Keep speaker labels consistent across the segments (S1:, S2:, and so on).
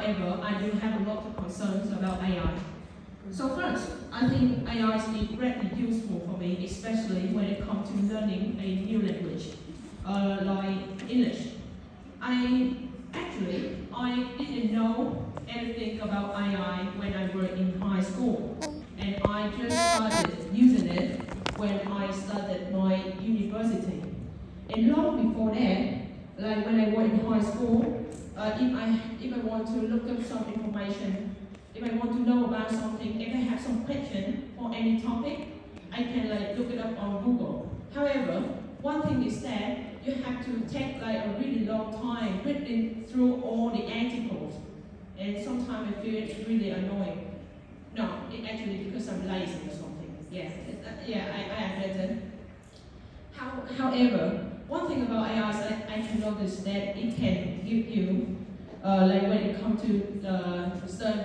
S1: however, I do have a lot of concerns about AI. So first, I think AI is greatly useful for me, especially when it comes to learning a new language, like English. I didn't know anything about AI when I was in high school, and I just started using it when I started my university. And long before that, like when I was in high school, if I want to look up some information, if I want to know about something, if I have some question for any topic, I can like look it up on Google. However, one thing is that you have to take like a really long time reading through all the articles, and sometimes I feel it's really annoying. No, it actually because I'm lazy or something. I admit it. However, one thing about AI is that I can notice that it can give you, like when it comes to start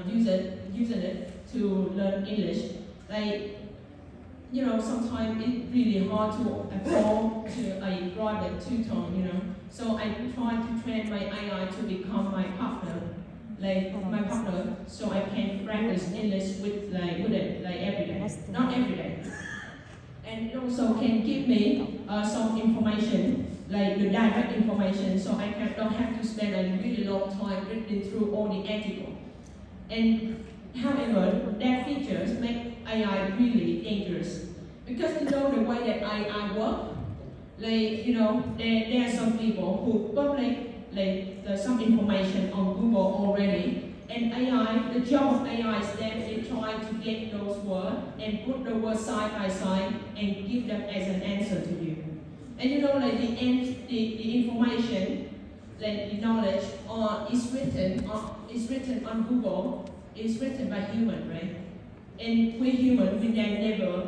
S1: using it to learn English, like sometimes it's really hard to afford to a private tutor, So I try to train my AI to become my partner, so I can practice English with it like every day, not every day. And it also can give me some information, like the direct information, so I don't have to spend a really long time reading through all the articles. And however, that features make AI really dangerous. Because the way that AI works, there are some people who publish some information on Google already. And AI, the job of AI is that they try to get those words and put the words side by side and give them as an answer to you. And the information, the knowledge is written on Google, is written by human, right? And we human, we can never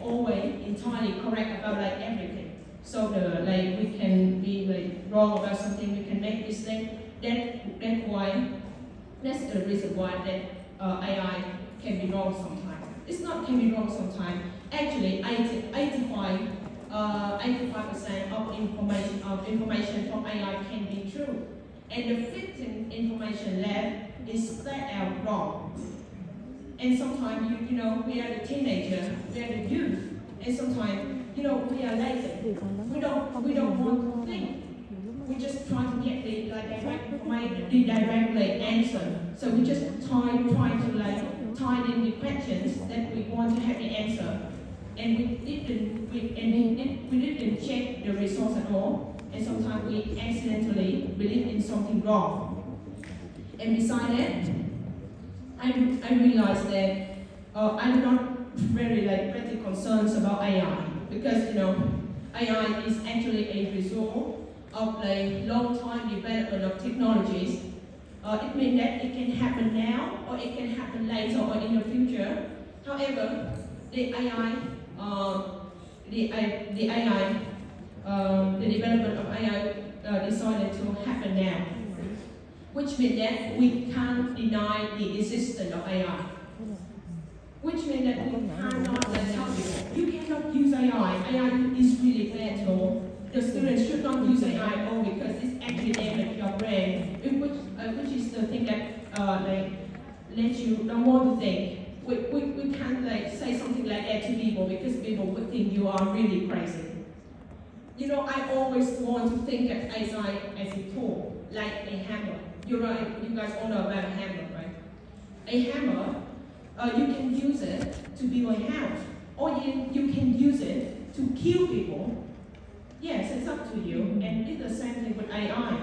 S1: always entirely correct about everything. So we can be wrong about something, we can make mistake. That's the reason why that AI can be wrong sometimes. It's not can be wrong sometimes. Actually, 85% of information from AI can be true, and the 15 information left is flat out wrong. And sometimes we are the teenager, we are the youth, and sometimes we are lazy. We don't want to think. We just try to get the direct answer. So we just try to tie in the questions that we want to have the answer, and we didn't check the resource at all. And sometimes we accidentally believe in something wrong. And besides that, I realized that I'm not very pretty concerned about AI because AI is actually a result of a long time development of technologies. It means that it can happen now or it can happen later or in the future. However, the development of AI decided to happen now, which means that we can't deny the existence of AI. Which means that we cannot tell people, you cannot use AI. AI is really bad tool. The students should not use AI because it's actually damage your brain, which is the thing that lets you don't want to think. We can't say something like that to people because people would think you are really crazy. I always want to think of AI as a tool, like a hammer. You guys all know about a hammer, right? A hammer, you can use it to build a house, or you can use it to kill people. Yes, it's up to you, and it's the same thing with AI.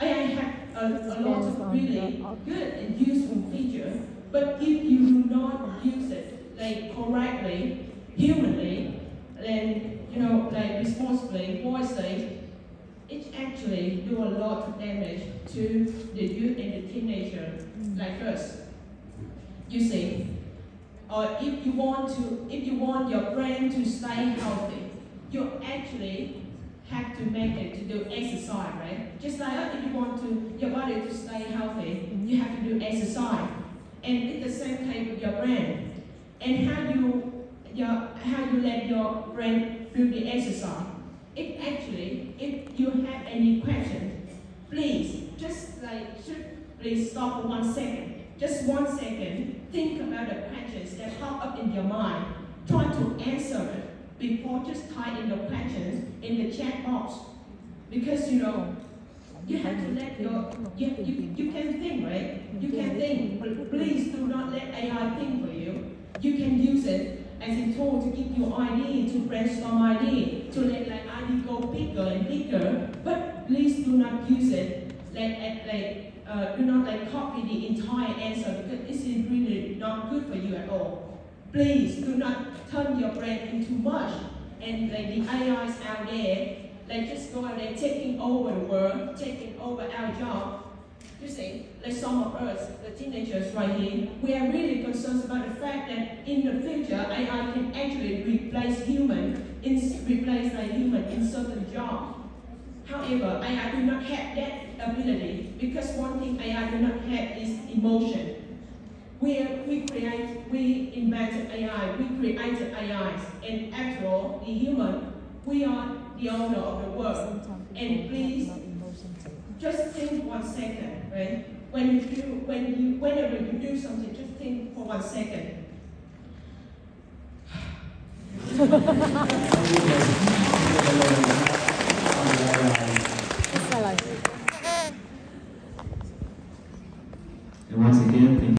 S1: AI has a lot of really good and useful features, but if you do not use it correctly, humanly, then responsibly, wisely, it actually do a lot of damage to the youth and the teenager like us. You see, if you want your brain to stay healthy, you actually have to make it to do exercise, right? Just like if you want your body to stay healthy, you have to do exercise. And it's the same case with your brain. And how you let your brain do the exercise. If you have any questions, please just shoot please stop for 1 second. Just 1 second. Think about the questions that pop up in your mind. Try to answer it before just type in the questions in the chat box. Because you have to let you can think, right? You can think, but please do not let AI think for you. You can use it as a tool to give you idea, to brainstorm idea, to let idea go bigger and bigger. But please do not use it do not copy the entire answer, because this is really not good for you at all. Please do not turn your brain into mush and the AIs out there, just go out there taking over the world, taking over our job. You see, some of us, the teenagers right here, we are really concerned about the fact that in the future, AI can actually replace human in certain jobs. However, AI do not have that ability, because one thing AI do not have is emotion. We invented AI, we created AIs, and after all, the human, we are the owner of the world. And please, just think 1 second, right? Whenever you do something, just think for 1 second.